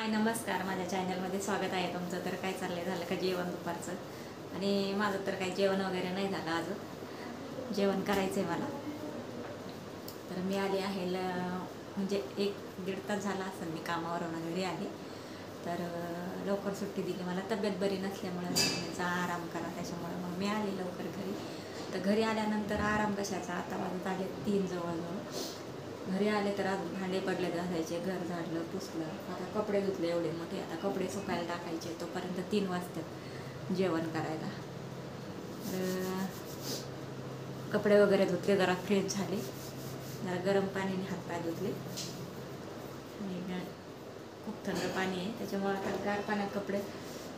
हाय नमस्कार, माझ्या चॅनलमध्ये स्वागत आहे तुमचं. तर काय चाललंय, झालं का जेवण दुपारचं? आणि माझं तर काही जेवण वगैरे नाही झालं अजून, जेवण करायचं आहे मला. तर मी आली आहे म्हणजे 1-1.5 तास झाला असेल मी कामावरून घरी आले. तर लवकर सुट्टी दिली मला, तब्येत बरी नसल्यामुळे जा आराम करा, त्याच्यामुळे मग मी आले लवकर घरी. तर घरी आल्यानंतर आराम कशाचा, आता वाजत आले 3 जवळजवळ. घरी आले तर आज भांडे पडले घासायचे, घर झाडलं पुसलं, आता कपडे धुतले एवढे मोठे, आता कपडे सुकायला टाकायचे, तोपर्यंत 3 वाजतात जेवण करायला. तर कपडे वगैरे धुतले, जरा फ्रेश झाले, जरा गरम पाण्याने हातपाय धुतले. आणि खूप थंड पाणी आहे त्याच्यामुळे आता गार पाण्यात कपडे,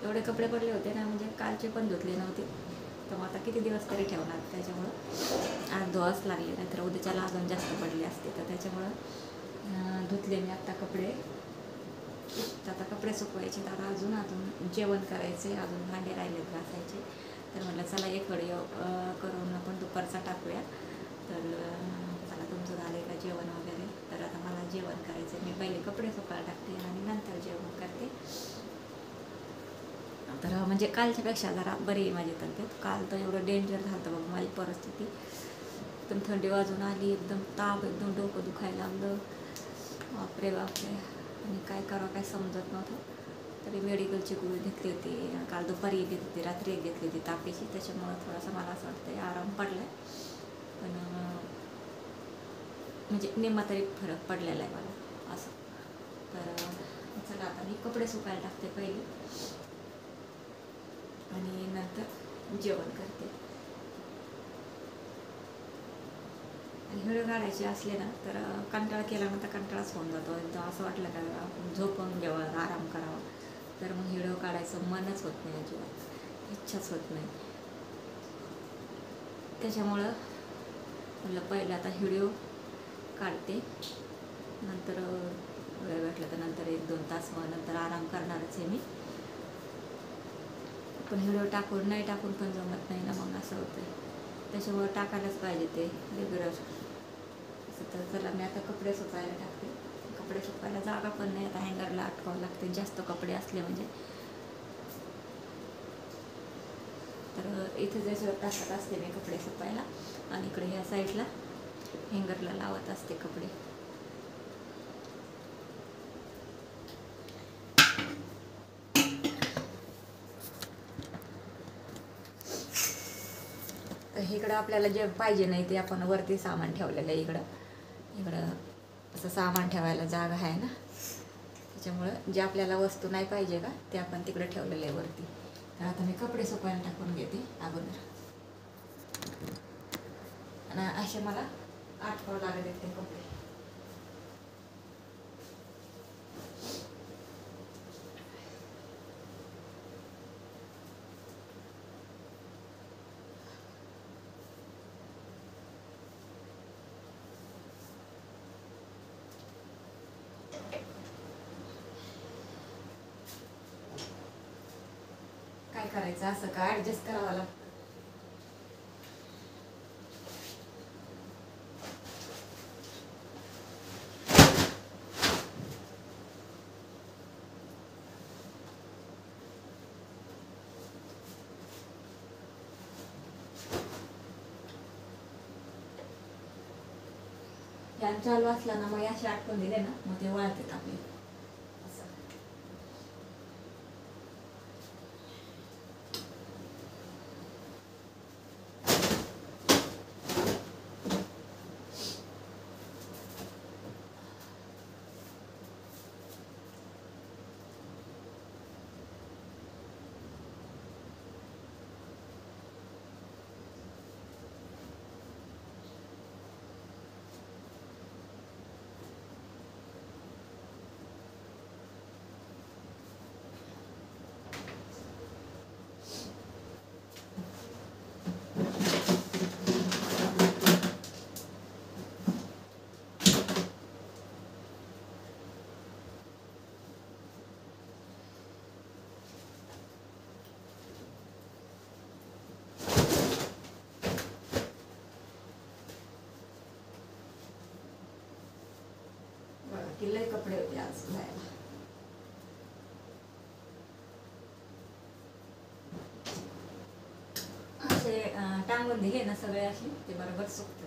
एवढे कपडे पडले होते ना, म्हणजे कालचे पण धुतले नव्हते. तर मग आता किती दिवस तरी ठेवणार, त्याच्यामुळं आज धुवाच लागले, नाहीतर उद्याच्याला अजून जास्त पडले असते. तर त्याच्यामुळं धुतले मी आता कपडे. तर आता कपडे सुकवायचे, तर आता अजून जेवण करायचे, अजून भांडे राहिलेत घासायचे. तर म्हटलं चला एक व्हिडिओ करून आपण दुपारचा टाकूया. तर चला, तुमचं झालं का जेवण वगैरे? तर आता मला जेवण करायचं, मी पहिले कपडे सुकायला टाकते आणि नंतर जेवण करते. तर म्हणजे कालच्यापेक्षा जरा बरी आहे माझी तब्येत. काल तर एवढं डेंजर झालं बघ माझी परिस्थिती, एकदम थंडी वाजून आली, एकदम ताप, एकदम डोकं दुखायला लागलं, बापरे बापरे. आणि काय करावं काय समजत नव्हतं. तरी मेडिकलची गोळी घेतली होती, काल दुपारी घेतली होती, रात्री एक घेतली होती तापीची. त्याच्यामुळं थोडासा मला असं वाटतं आराम पडला आहे, पण म्हणजे निम्मा तरी फरक पडलेला आहे मला असं. तर चला, आता मी कपडे सुकायला टाकते पहिले आणि नंतर जेवण करते. आणि व्हिडिओ काढायचे असले ना तर कंटाळा केल्यानंतर कंटाळाच होऊन जातो. एकदम असं वाटलं का झोपून घ्यावं, आराम करावा, तर मग व्हिडिओ काढायचं मनच होत नाही, अजिबात इच्छाच होत नाही. त्याच्यामुळं म्हटलं पहिलं आता व्हिडिओ काढते, नंतर वेळ भेटला तर नंतर 1-2 तास मग नंतर आराम करणारच आहे मी. पण व्हिडिओ टाकून नाही टाकून पण जमत नाही ना, मग असं होतं. त्याच्यामुळं टाकायलाच पाहिजे ते रेग्युलर असं. तर चला, मी आता कपडे सुकायला टाकते. कपडे सुकायला जागा पण नाही, आता हँगरला अटकावं लागते जास्त कपडे असले म्हणजे. तर इथे जसं टाकत असते मी कपडे सुकायला, आणि इकडे ह्या साईडला हँगरला लावत असते कपडे. तर इकडं आपल्याला जे पाहिजे नाही ते आपण वरती सामान ठेवलेलं आहे. इकडं असं सामान ठेवायला जागा आहे ना, त्याच्यामुळं जे आपल्याला वस्तू नाही पाहिजे का ते आपण तिकडे ठेवलेलं आहे वरती. तर आता मी कपडे सुकायला टाकून घेते अगोदर, आणि असे मला आठवावं लागले ते कपडे. काय करायचं, असं का ॲडजस्ट करावं लागतं. फॅन चालू असला ना, मग असे आटकून दिले ना, मग ते वळतात आपले असं. की लय कपडे होते आज धुवायला. टांगून दिले ना सगळे असे ते बरोबर सुकतात.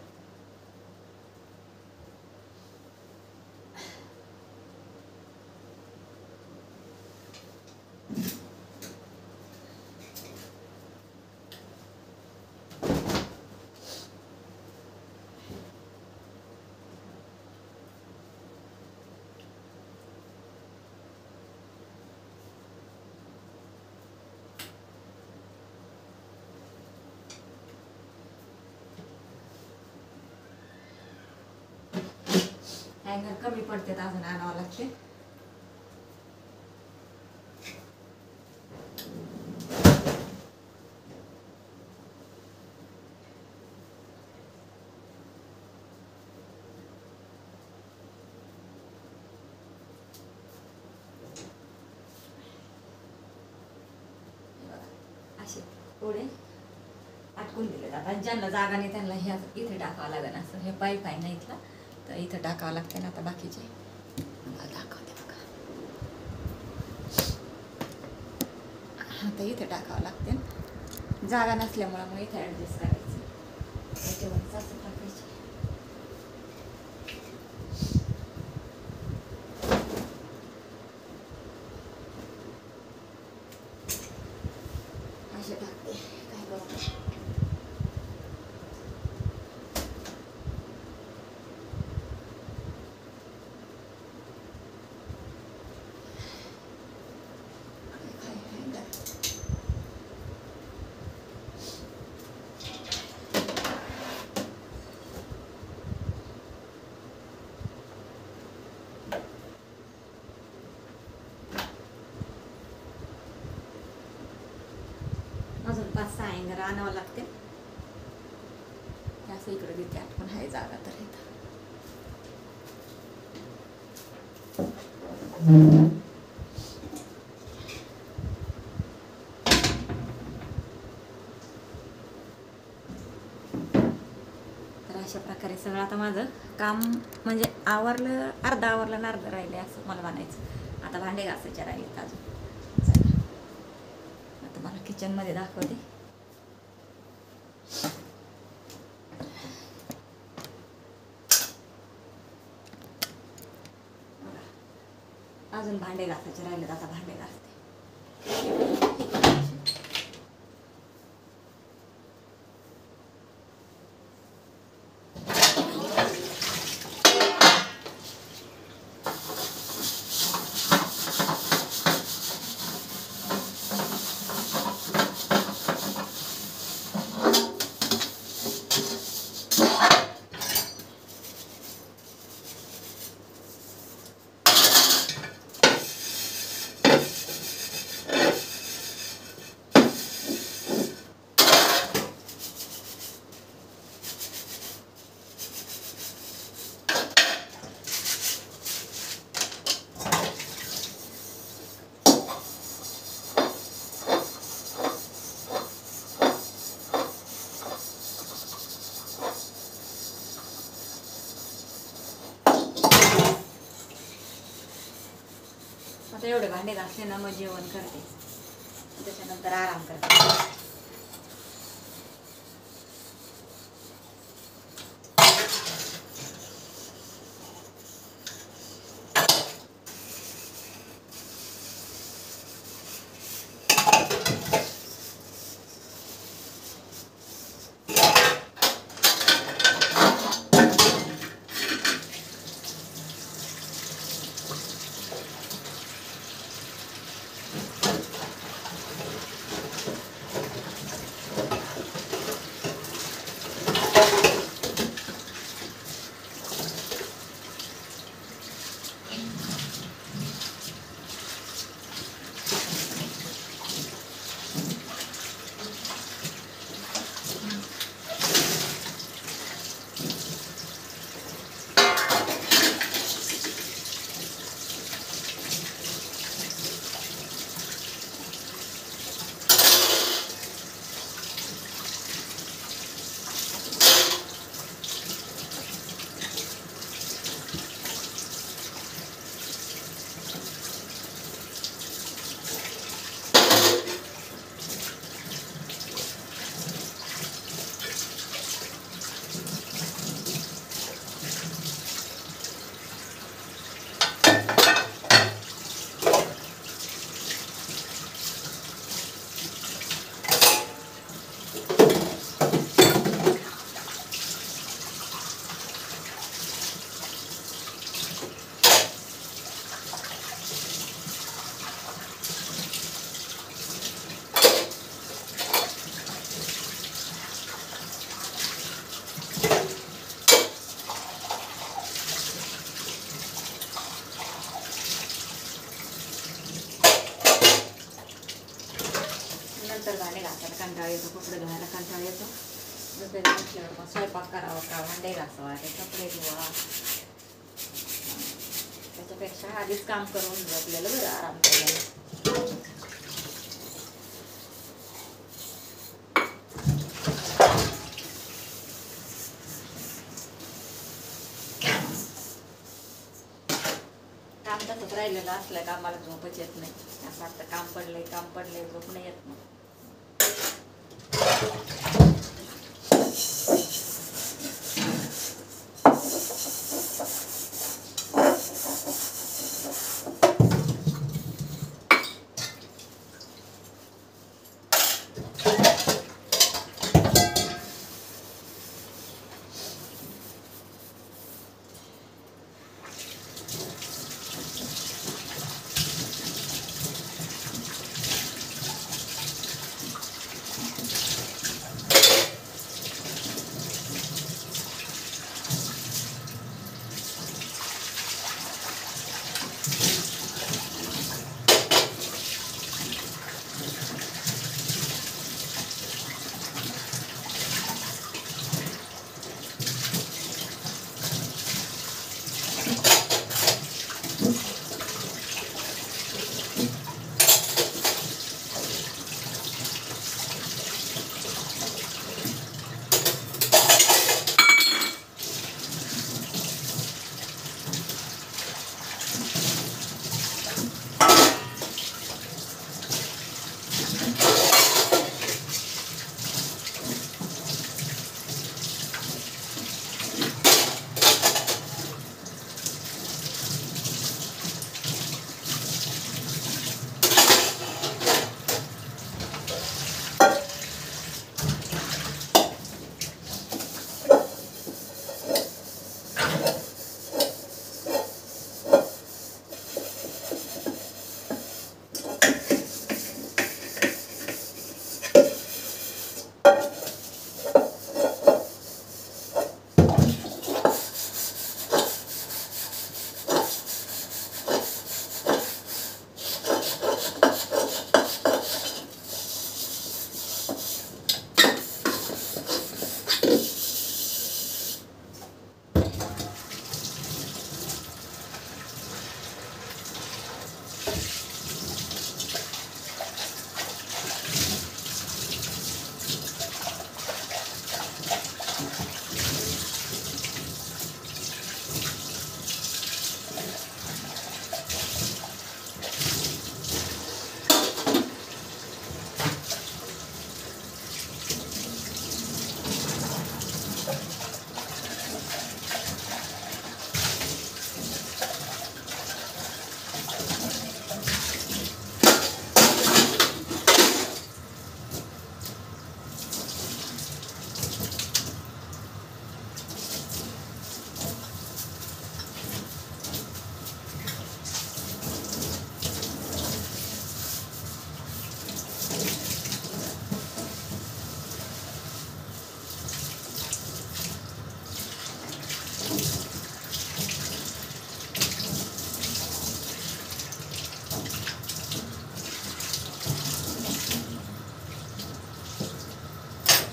हँगर कमी पडते अजून आणावं लागते. असे थोडे आटकून दिले जातात. ज्यांना जागा नाही त्यांना ह्या इथे टाकावं लागेल. असं हे पाईप आहे ना इथला, तर इथं टाकावं लागते ना. आता बाकीचे दाखवते बघा. आता इथे टाकावं लागते. जागा नसल्यामुळं मग इथे ॲडजस्ट करायचं. त्याच्यावर असं टाकायचे. असे टाकते काय करू. अजून 5-6 हँगर आणावं लागते. असं इकडे तिथे आठवण आहे जागा तर इथं. तर अशा प्रकारे सगळं आता माझं काम म्हणजे आवरलं, अर्ध आवरलं ना अर्ध राहिले असं मला म्हणायचं. आता भांडे घासायचे राहिलेत अजून. आता मला किचनमध्ये दाखवते. अजून भांडे घासायचे राहिलेत. आता भांडे घासते. आता एवढे भांडे घासले ना मग जेवण करते. त्याच्यानंतर आराम करते. नंतर भांडे घासायला कंटाळा येतो, कपडे धुवायला कंटाळा येतो. दुसऱ्या दिवशीवर पण स्वयंपाक करावा का, भांडे घासावा, ते कपडे धुवा, त्याच्यापेक्षा आधीच काम करून झोपलेलं बरं, आराम केलेलं. काम तसंच राहिलेलं असलं का आम्हाला झोपच येत नाही. असं वाटतं काम पडलंय झोप नाही येत मग.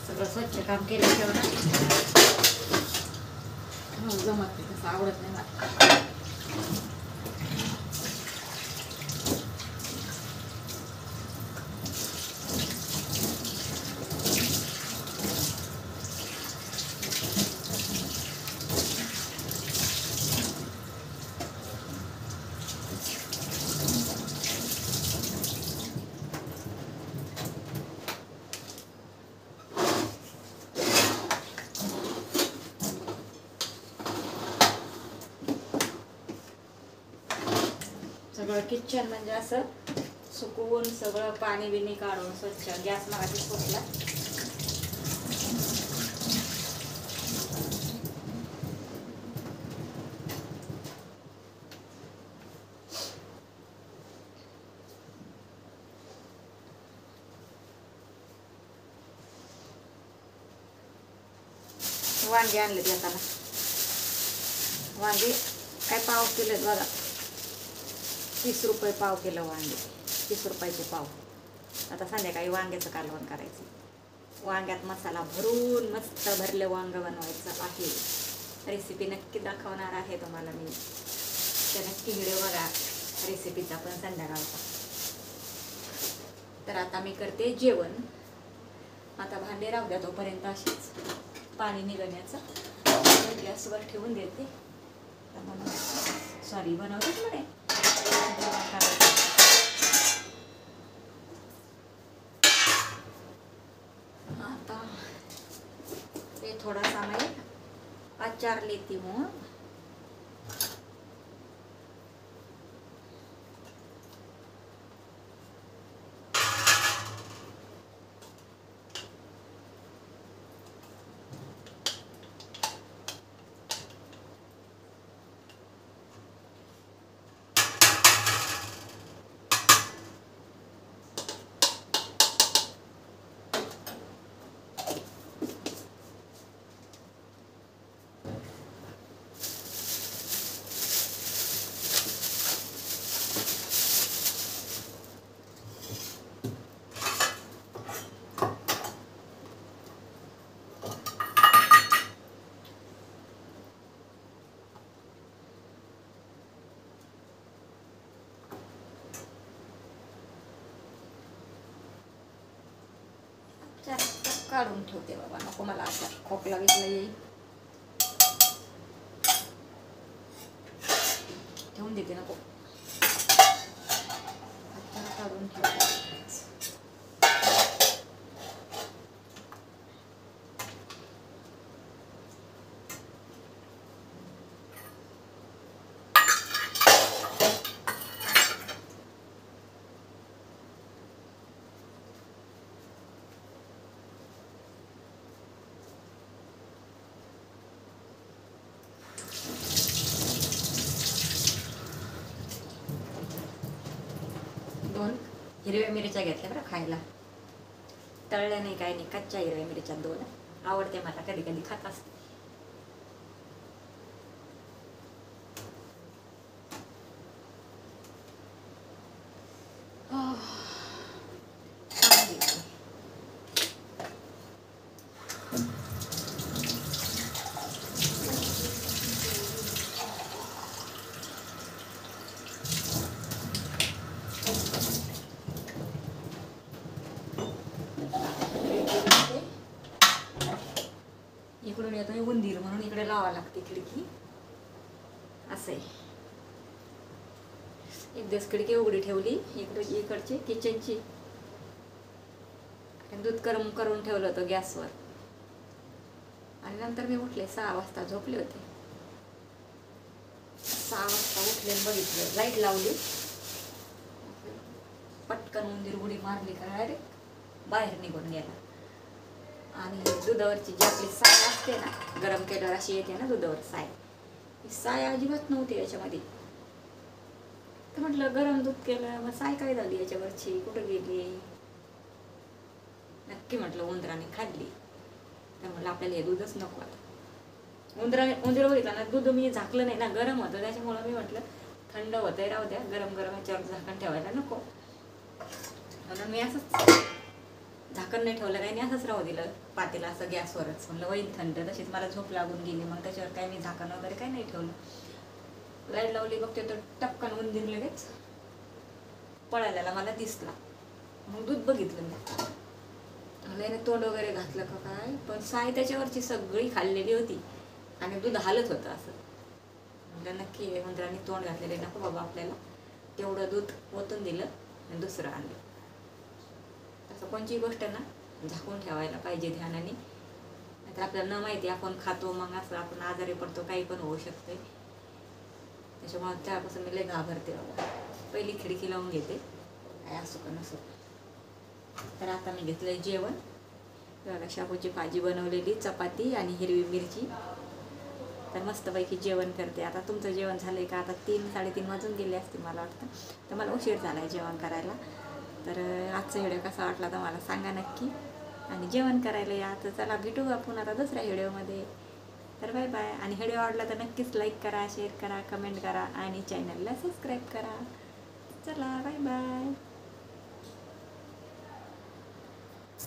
सगळं स्वच्छ काम केल्याशिवाय जमत नाही, तसं आवडत नाही मला. सगळं किचन म्हणजे असं सुकवून सगळं पाणी बिनी काढून स्वच्छ. गॅस मागाशी फुटला. वांगे आणले येताना. वांगे काय पाव किलो बघा, 30 रुपये पाव किलो वांगे, 30 रुपयाचे पाव. आता संध्याकाळी वांग्याचं कालवण करायचं. वांग्यात मसाला भरून मस्त भरलं वांग बनवायचं आहे. रेसिपी नक्की दाखवणार आहे तुम्हाला मी, तर नक्की व्हिडिओ बघा रेसिपीचा पण संध्याकाळचा. तर आता मी करते जेवण. आता भांडे राहू द्या तोपर्यंत, अशीच पाणी निघण्याचं गॅसवर ठेवून देते. सॉरी बनवतेच म्हणे. आता ते थोडासा मैं अचार लेती हूँ. काढून ठेवते बाबा, नको मला असा खोकला विकला येईल. ठेवून देते, नको काढून ठेवते. दोन हिरव्या मिरच्या घेतल्या बरं खायला, तळल्या नाही काय नाही, कच्च्या हिरव्या मिरच्या 2 आवडते मला, कधी कधी खात असते. इकडून येतोय उंदीर म्हणून इकडे लावा लागते खिडकी, असं आहे. एक दिवस खिडकी उघडी ठेवली इकडची किचनची, दूध गरम करून ठेवलं होतं गॅसवर, आणि नंतर मी उठले 6 वाजता, झोपले होते. 6 वाजता उठले, बघितलं लाईट लावली, पटकन उंदीर उडी मारली का डायरेक्ट बाहेर निघून गेला. आणि दुधावरची जी आपली साय असते ना, गरम केल्यावर अशी येते ना दुधावर साय, साय अजिबात नव्हती याच्यामध्ये. तर म्हटलं गरम दूध केलं, मग साय काय झाली याच्यावरची, कुठं गेली. नक्की म्हटलं उंदराने खाल्ली. तर म्हटलं आपल्याला हे दूधच नको आता. उंदीर बघितला ना, दूध मी झाकलं नाही ना, गरम होतं, त्याच्यामुळं मी म्हटलं थंड होतंय राहू द्या, गरम गरम याच्यावर झाकण ठेवायला नको, म्हणून मी असंच झाकण नाही ठेवलं, काही नाही, असंच राहू दिलं पातेला असं गॅसवरच. म्हणलं होईल थंड, तशीच मला झोप लागून गेली, मग त्याच्यावर काही मी झाकण वगैरे काही नाही ठेवलं. लाईट लावली, बघते तर टपकन उंदीर लगेच पळायला मला दिसला. मग दूध बघितलं मी, लयने तोंड वगैरे घातलं का काय, पण साय त्याच्यावरची सगळी खाल्लेली होती आणि दूध हालत होतं असं. म्हटलं नक्की उंदराने तोंड घातलेले, नको बाबा आपल्याला. तेवढं दूध ओतून दिलं आणि दुसरं आणलं. असं कोणची गोष्ट ना झाकून ठेवायला पाहिजे ध्यानाने, नाहीतर आपल्याला न माहिती आपण खातो, मग असं आपण आजारी पडतो, काही पण होऊ शकते. त्याच्यामुळे त्यापासून मी लय घाबरते बाबा. पहिली खिडकी लावून घेते, काय असो का नसो. तर आता मी घेतलंय जेवण. बघा, शाबूची भाजी बनवलेली, चपाती आणि हिरवी मिरची. तर मस्तपैकी जेवण करते. आता तुमचं जेवण झालंय का? आता 3-3:30 वाजून गेले असते मला वाटतं. तर मला उशीर झाला आहे जेवण करायला. तर आजचा व्हिडिओ कसा वाटला तर मला सांगा नक्की, आणि जेवण करायला या. तर चला भेटू आपण आता दुसऱ्या व्हिडिओमध्ये. तर बाय बाय. आणि व्हिडिओ आवडला तर नक्कीच लाईक करा, शेअर करा, कमेंट करा आणि चॅनलला सबस्क्राईब करा. चला बाय बाय.